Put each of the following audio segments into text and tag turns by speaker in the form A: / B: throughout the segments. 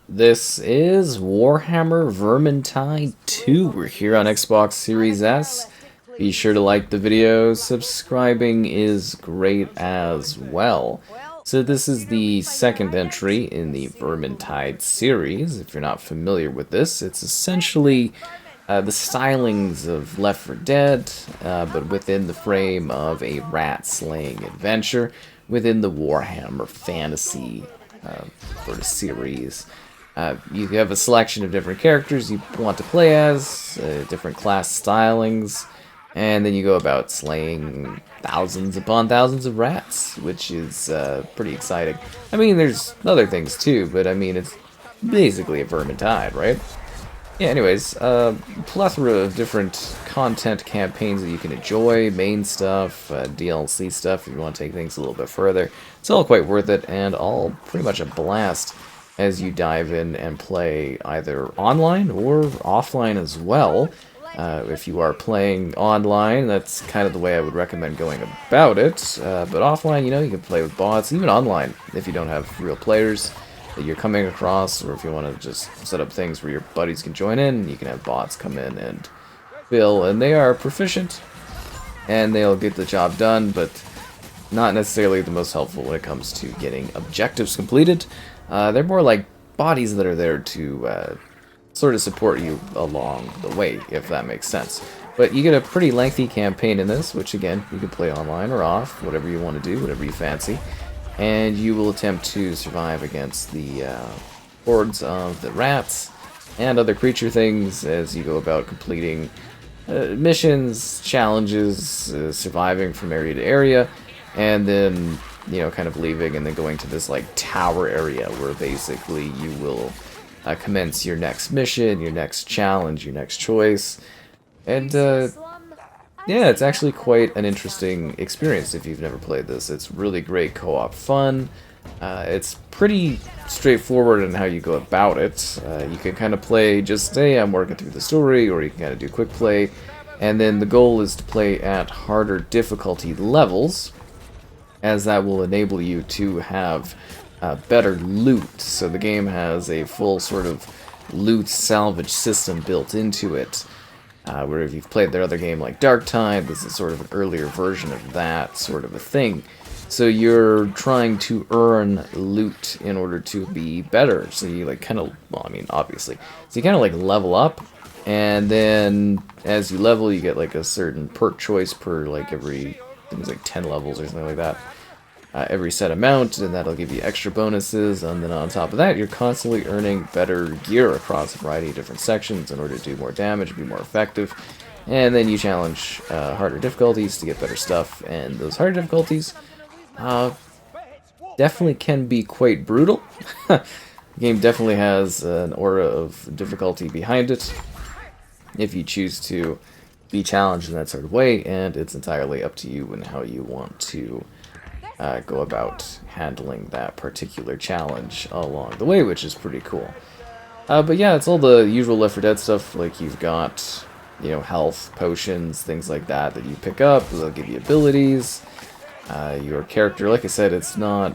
A: This is Warhammer Vermintide 2. We're here on Xbox Series S. Be sure to like the video. Subscribing is great as well. So this is the second entry in the Vermintide series. If you're not familiar with this, it's essentially the stylings of Left 4 Dead, but within the frame of a rat-slaying adventure within the Warhammer Fantasy sort of series. You have a selection of different characters you want to play as, different class stylings, and then you go about slaying thousands upon thousands of rats, which is pretty exciting. I mean, there's other things too, but I mean, it's basically a Vermintide, right? Yeah, anyways, plethora of different content campaigns that you can enjoy, main stuff, DLC stuff if you want to take things a little bit further. It's all quite worth it, and all pretty much a blast as you dive in and play either online or offline as well. If you are playing online, that's kind of the way I would recommend going about it. But offline, you know, you can play with bots, even online, if you don't have real players that you're coming across, or if you want to just set up things where your buddies can join in, you can have bots come in and fill, and they are proficient, and they'll get the job done, but not necessarily the most helpful when it comes to getting objectives completed. They're more like bodies that are there to sort of support you along the way, if that makes sense. But you get a pretty lengthy campaign in this, which again, you can play online or off, whatever you want to do, whatever you fancy. And you will attempt to survive against the hordes of the rats and other creature things as you go about completing missions, challenges, surviving from area to area, and then, you know, kind of leaving and then going to this like tower area where basically you will commence your next mission, your next challenge, your next choice. And yeah, it's actually quite an interesting experience if you've never played this. It's really great co-op fun. It's pretty straightforward in how you go about it. You can kind of play just, hey, I'm working through the story, or you can kind of do quick play. And then the goal is to play at harder difficulty levels, as that will enable you to have better loot. So the game has a full sort of loot salvage system built into it. Where if you've played their other game like Darktide, this is sort of an earlier version of that sort of a thing. So you're trying to earn loot in order to be better. So you like kind of, well, I mean, obviously. So you kind of like level up, and then as you level, you get like a certain perk choice per like every, I think it's like 10 levels or something like that. Every set amount, and that'll give you extra bonuses, and then on top of that, you're constantly earning better gear across a variety of different sections in order to do more damage, be more effective, and then you challenge harder difficulties to get better stuff, and those harder difficulties definitely can be quite brutal. The game definitely has an aura of difficulty behind it, if you choose to be challenged in that sort of way, and it's entirely up to you and how you want to go about handling that particular challenge along the way, which is pretty cool. But yeah, it's all the usual Left 4 Dead stuff, like you've got, you know, health, potions, things like that that you pick up, they'll give you abilities. Your character, like I said, it's not,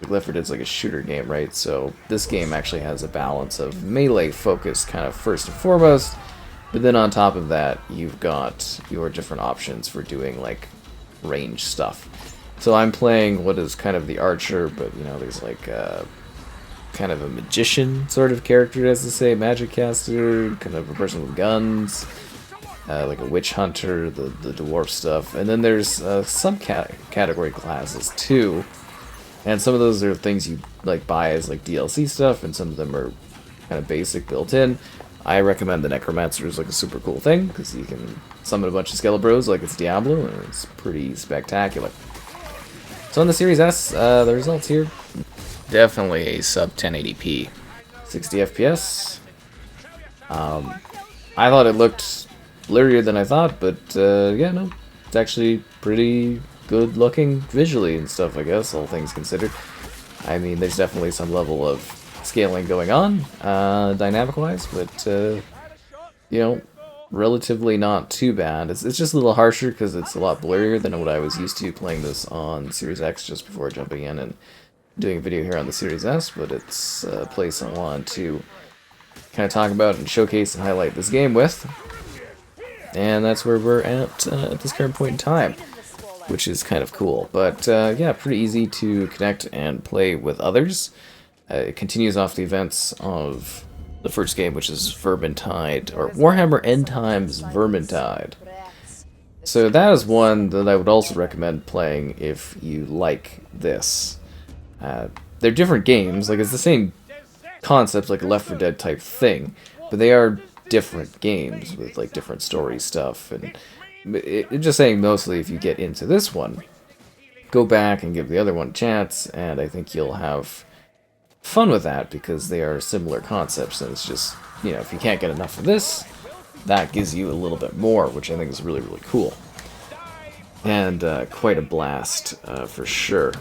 A: Left 4 Dead's like a shooter game, right? So this game actually has a balance of melee focus kind of first and foremost, but then on top of that, you've got your different options for doing like range stuff. So I'm playing what is kind of the archer, but you know, there's like kind of a magician sort of character, as to say, magic caster, kind of a person with guns, like a witch hunter, the dwarf stuff, and then there's some category classes too, and some of those are things you like buy as like DLC stuff, and some of them are kind of basic built in. I recommend the Necromancer is like a super cool thing because you can summon a bunch of Skelebros like it's Diablo, and it's pretty spectacular. So on the Series S, the results here, definitely a sub 1080p, 60 FPS. I thought it looked blurrier than I thought, but yeah, no, it's actually pretty good looking visually and stuff, I guess, all things considered. I mean, there's definitely some level of scaling going on, dynamic-wise, but, you know, relatively not too bad. It's just a little harsher because it's a lot blurrier than what I was used to playing this on Series X just before jumping in and doing a video here on the Series S, but it's a place I want to kind of talk about and showcase and highlight this game with. And that's where we're at this current point in time, which is kind of cool. But yeah, pretty easy to connect and play with others. It continues off the events of the first game, which is Vermintide, or Warhammer End Times Vermintide. So that is one that I would also recommend playing if you like this. They're different games, like it's the same concepts, like a Left 4 Dead type thing, but they are different games with like different story stuff. And just saying, mostly if you get into this one, go back and give the other one a chance, and I think you'll have fun with that because they are similar concepts. And it's just, you know, if you can't get enough of this, that gives you a little bit more, which I think is really, really cool. And quite a blast for sure.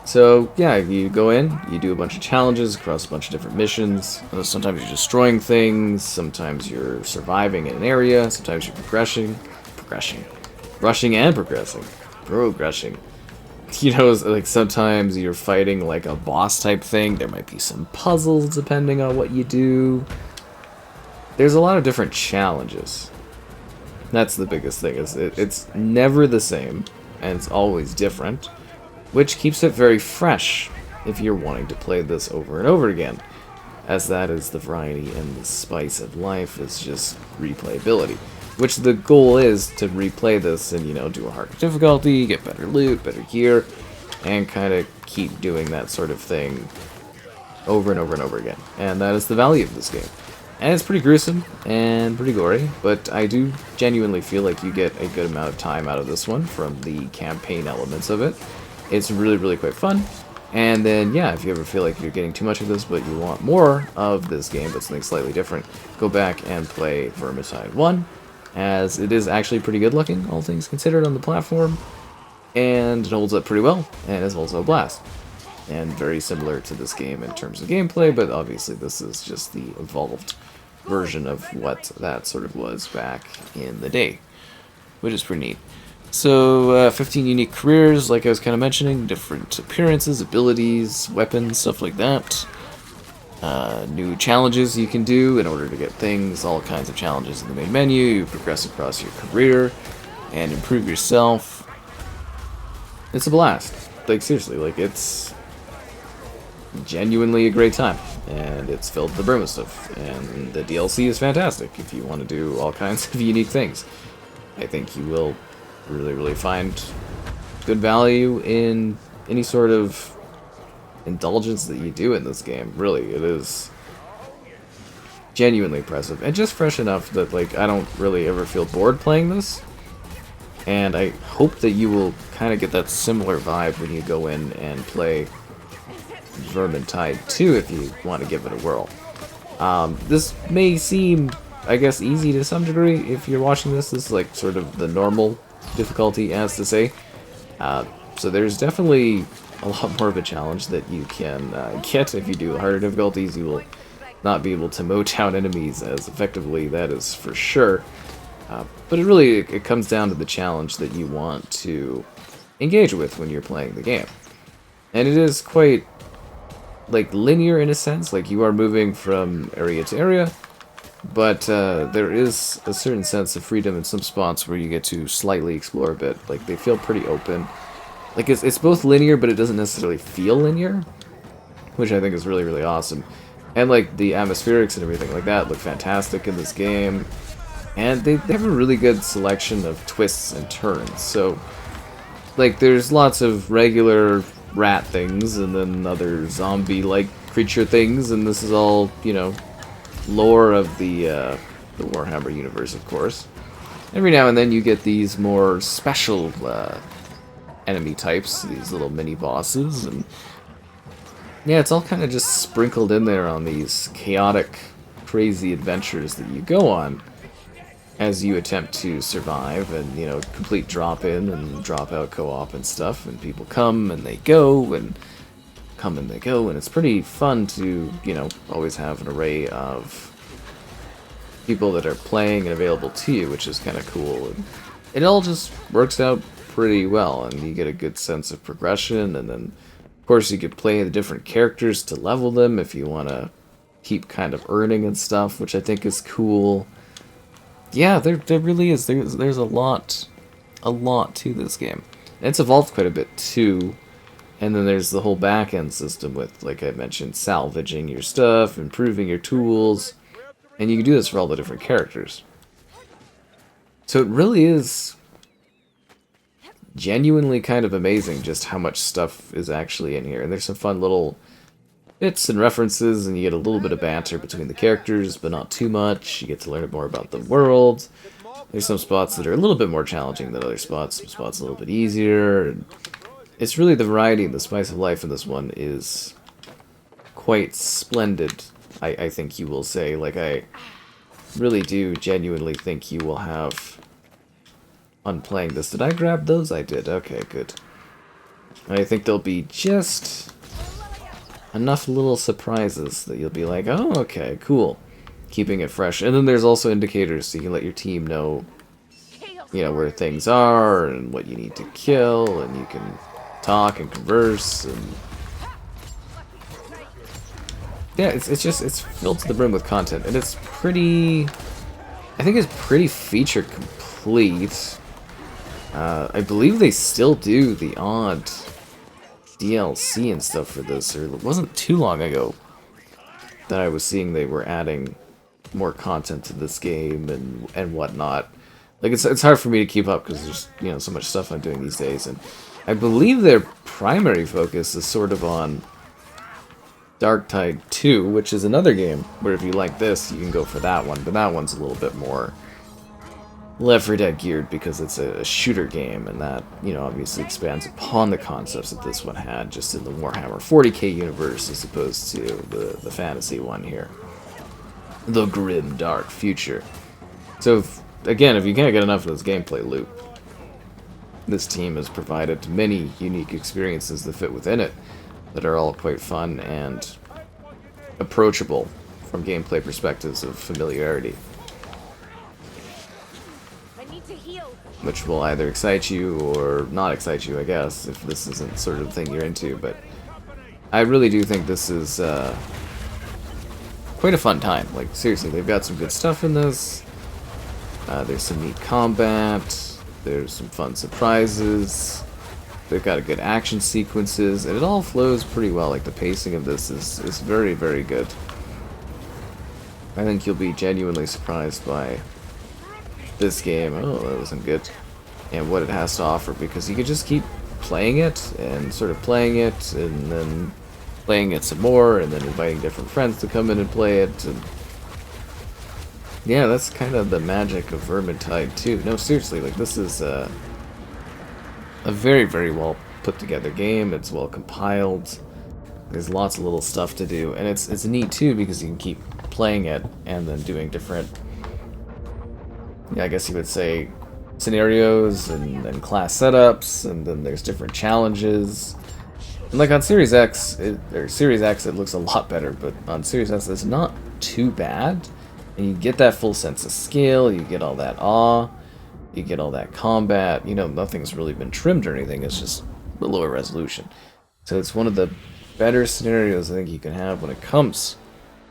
A: So yeah, you go in, you do a bunch of challenges across a bunch of different missions. Sometimes you're destroying things, sometimes you're surviving in an area, sometimes you're progressing, you know, like sometimes you're fighting like a boss type thing. There might be some puzzles depending on what you do. There's a lot of different challenges. That's the biggest thing, is it's never the same, and it's always different, which keeps it very fresh if you're wanting to play this over and over again, as that is the variety and the spice of life, is just replayability. Which the goal is to replay this and, you know, do a harder difficulty, get better loot, better gear, and kind of keep doing that sort of thing over and over and over again. And that is the value of this game. And it's pretty gruesome and pretty gory, but I do genuinely feel like you get a good amount of time out of this one from the campaign elements of it. It's really, really quite fun. And then, yeah, if you ever feel like you're getting too much of this, but you want more of this game, but something slightly different, go back and play Vermintide 1, as it is actually pretty good looking, all things considered, on the platform. And it holds up pretty well, and is also a blast. And very similar to this game in terms of gameplay, but obviously this is just the evolved version of what that sort of was back in the day, which is pretty neat. So 15 unique careers, like I was kind of mentioning, different appearances, abilities, weapons, stuff like that. New challenges you can do in order to get things, all kinds of challenges in the main menu. You progress across your career and improve yourself. It's a blast. Like, seriously, like, it's genuinely a great time, and it's filled to the brim with stuff, and the DLC is fantastic if you want to do all kinds of unique things. I think you will really, really find good value in any sort of indulgence that you do in this game. Really, it is genuinely impressive, and just fresh enough that, like, I don't really ever feel bored playing this. And I hope that you will kind of get that similar vibe when you go in and play Vermintide 2 if you want to give it a whirl. This may seem, I guess, easy to some degree if you're watching this. This is like sort of the normal difficulty, as to say. So there's definitely a lot more of a challenge that you can get. If you do harder difficulties, you will not be able to mow down enemies as effectively, that is for sure. But it comes down to the challenge that you want to engage with when you're playing the game. And it is quite, like, linear in a sense, like you are moving from area to area, but there is a certain sense of freedom in some spots where you get to slightly explore a bit. Like, they feel pretty open. Like, it's both linear, but it doesn't necessarily feel linear, which I think is really, really awesome. And, like, the atmospherics and everything like that look fantastic in this game. And they have a really good selection of twists and turns. So, like, there's lots of regular rat things, and then other zombie-like creature things, and this is all, you know, lore of the Warhammer universe, of course. Every now and then you get these more special enemy types, these little mini-bosses, and yeah, it's all kind of just sprinkled in there on these chaotic, crazy adventures that you go on as you attempt to survive and, you know, complete drop-in and drop-out co-op and stuff, and people come and they go, and come and they go, and it's pretty fun to, you know, always have an array of people that are playing and available to you, which is kind of cool. And it all just works out pretty well, and you get a good sense of progression, and then, of course, you could play the different characters to level them if you want to keep kind of earning and stuff, which I think is cool. Yeah, there really is. There's a lot to this game. And it's evolved quite a bit too. And then there's the whole back-end system with, like I mentioned, salvaging your stuff, improving your tools, and you can do this for all the different characters. So it really is genuinely kind of amazing just how much stuff is actually in here. And there's some fun little bits and references, and you get a little bit of banter between the characters, but not too much. You get to learn more about the world. There's some spots that are a little bit more challenging than other spots, some spots a little bit easier. And it's really the variety and the spice of life in this one is quite splendid, I think you will say. Like, I really do genuinely think you will have fun playing this. Did I grab those? I did. Okay, good. I think there'll be just enough little surprises that you'll be like, oh, okay, cool. Keeping it fresh. And then there's also indicators so you can let your team know, you know, where things are and what you need to kill, and you can talk and converse, and yeah, it's filled to the brim with content, and it's pretty, I think it's pretty feature complete. I believe they still do the odd DLC and stuff for this, or it wasn't too long ago that I was seeing they were adding more content to this game and whatnot. Like, it's hard for me to keep up because there's, you know, so much stuff I'm doing these days, and I believe their primary focus is sort of on Darktide 2, which is another game where if you like this, you can go for that one, but that one's a little bit more Left 4 Dead geared because it's a shooter game, and that, you know, obviously expands upon the concepts that this one had just in the Warhammer 40k universe as opposed to the fantasy one here. The grim, dark future. So, again, if you can't get enough of this gameplay loop, this team has provided many unique experiences that fit within it that are all quite fun and approachable from gameplay perspectives of familiarity. Which will either excite you or not excite you, I guess, if this isn't sort of the thing you're into. But I really do think this is quite a fun time. Like, seriously, they've got some good stuff in this. There's some neat combat. There's some fun surprises. They've got a good action sequences, and it all flows pretty well. Like, the pacing of this is very, very good. I think you'll be genuinely surprised by this game. Oh, that wasn't good. And what it has to offer, because you can just keep playing it and sort of playing it and then playing it some more and then inviting different friends to come in and play it. And yeah, that's kind of the magic of Vermintide too. No, seriously, like, this is a very, very well put together game. It's well compiled. There's lots of little stuff to do, and it's neat too because you can keep playing it and then doing different, I guess you would say, scenarios and class setups, and then there's different challenges. And like on Series X, Series X, it looks a lot better, but on Series S, it's not too bad. And you get that full sense of scale, you get all that awe, you get all that combat. You know, nothing's really been trimmed or anything, it's just a lower resolution. So it's one of the better scenarios I think you can have when it comes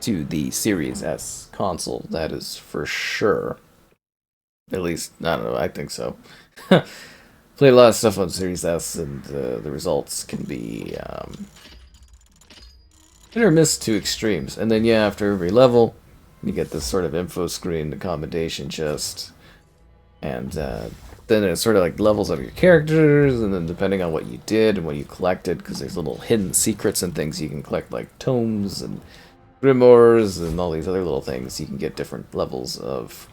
A: to the Series S console, that is for sure. At least, I don't know, I think so. Played a lot of stuff on Series S, and the results can be hit or miss to extremes. And then, yeah, after every level, you get this sort of info screen, the commendation chest, and then it sort of like levels up your characters, and then depending on what you did and what you collected, because there's little hidden secrets and things you can collect, like tomes and grimoires and all these other little things, you can get different levels of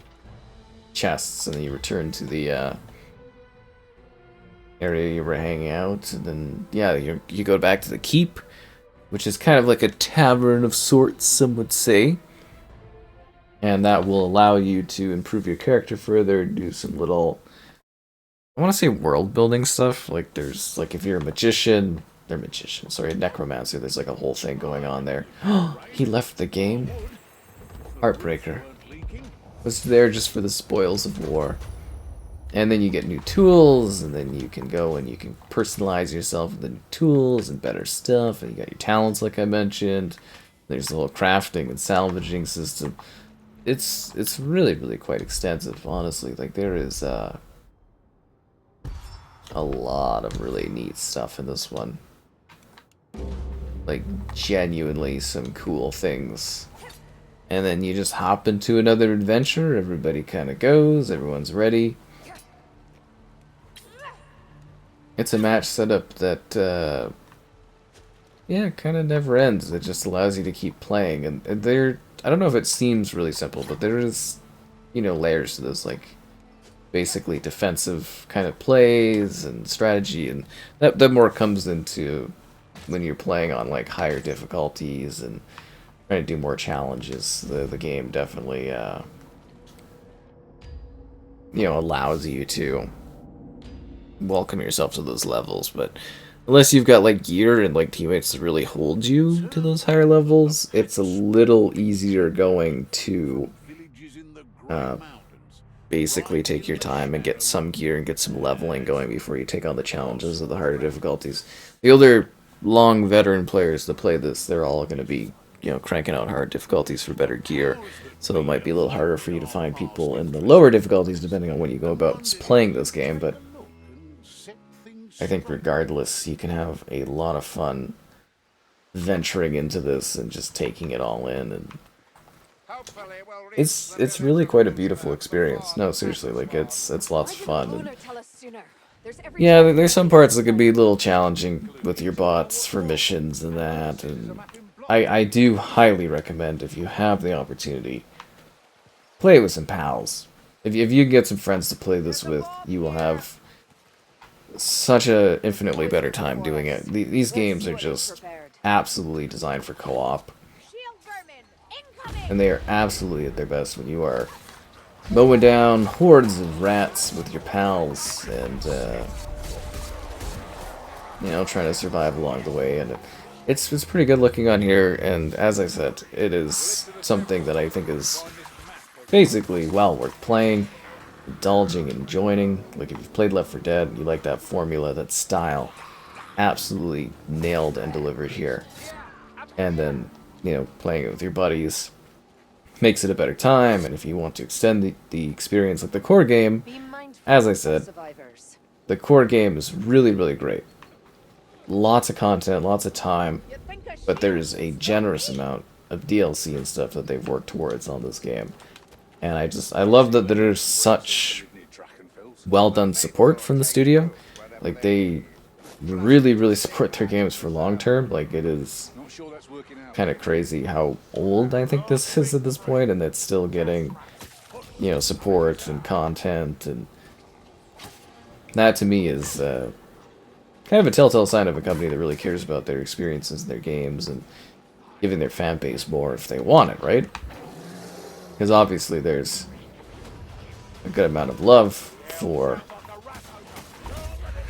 A: chests, and then you return to the area you were hanging out, and then, yeah, you go back to the keep, which is kind of like a tavern of sorts, some would say. And that will allow you to improve your character further, do some little, I want to say world building stuff. Like, there's, like, if you're a magician, a necromancer, there's like a whole thing going on there. He left the game? Heartbreaker. Was there just for the spoils of war. And then you get new tools, and then you can go and you can personalize yourself with the new tools and better stuff, and you got your talents like I mentioned. There's the whole crafting and salvaging system. It's really, really quite extensive, honestly. Like, there is a lot of really neat stuff in this one. Like, genuinely some cool things. And then you just hop into another adventure, everybody kind of goes, everyone's ready. It's a match setup that, yeah, kind of never ends. It just allows you to keep playing. And there, I don't know if it seems really simple, but there is, you know, layers to this, like basically defensive kind of plays and strategy, and that more comes into when you're playing on like higher difficulties and trying to do more challenges. The game definitely, you know, allows you to welcome yourself to those levels, but unless you've got like gear and like teammates to really hold you to those higher levels, it's a little easier going to basically take your time and get some gear and get some leveling going before you take on the challenges of the harder difficulties. The older, long veteran players that play this, they're all going to be, you know, cranking out hard difficulties for better gear, so it might be a little harder for you to find people in the lower difficulties depending on when you go about playing this game, but I think regardless, you can have a lot of fun venturing into this and just taking it all in, and it's really quite a beautiful experience. No, seriously, like it's lots of fun. And yeah, there's some parts that could be a little challenging with your bots for missions and that, and I do highly recommend, if you have the opportunity, play it with some pals. If you get some friends to play this with, you will have such a infinitely better time doing it. These games are just absolutely designed for co-op, and they are absolutely at their best when you are mowing down hordes of rats with your pals and you know, trying to survive along the way. And it's pretty good looking on here, and as I said, it is something that I think is basically well worth playing, indulging, and enjoying. Like, if you've played Left 4 Dead and you like that formula, that style, absolutely nailed and delivered here. And then, you know, playing it with your buddies makes it a better time. And if you want to extend the experience, like the core game, as I said, the core game is really, really great. Lots of content, lots of time, but there is a generous amount of DLC and stuff that they've worked towards on this game. And I love that there's such well done support from the studio. Like, they really, really support their games for long term. Like, it is kind of crazy how old I think this is at this point, and it's still getting, you know, support and content, and that to me is kind of a telltale sign of a company that really cares about their experiences and their games and giving their fan base more if they want it, right? Because obviously there's a good amount of love for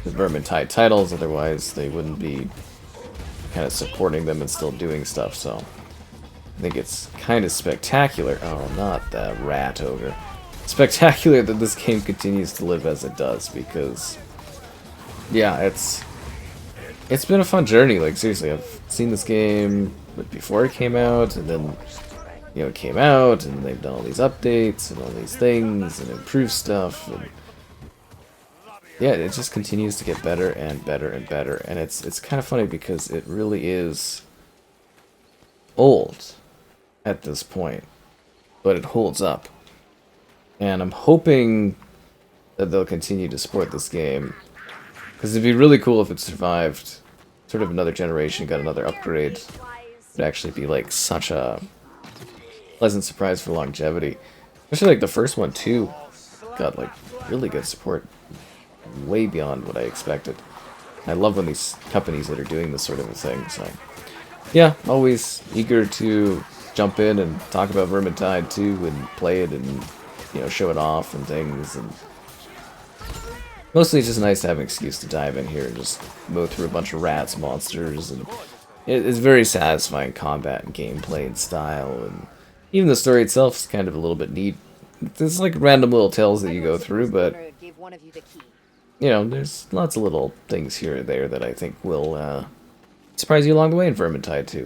A: the Vermintide titles, otherwise they wouldn't be kind of supporting them and still doing stuff. So I think it's kind of spectacular. Oh, not that rat ogre. Spectacular that this game continues to live as it does, because yeah, it's been a fun journey. Like, seriously, I've seen this game before it came out, and then, you know, it came out, and they've done all these updates and all these things and improved stuff, and yeah, it just continues to get better and better and better. And it's kind of funny because it really is old at this point, but it holds up. And I'm hoping that they'll continue to support this game, because it'd be really cool if it survived sort of another generation, got another upgrade. It'd actually be like such a pleasant surprise for longevity. Especially like the first one too got like really good support, way beyond what I expected. I love when these companies that are doing this sort of a thing. So yeah, always eager to jump in and talk about Vermintide 2 and play it and, you know, show it off and things. And mostly it's just nice to have an excuse to dive in here and just mow through a bunch of rats, monsters, and it's very satisfying combat and gameplay and style, and even the story itself is kind of a little bit neat. There's like random little tales that you go through, but
B: one of you the key.
A: You know, there's lots of little things here or there that I think will surprise you along the way in Vermintide too.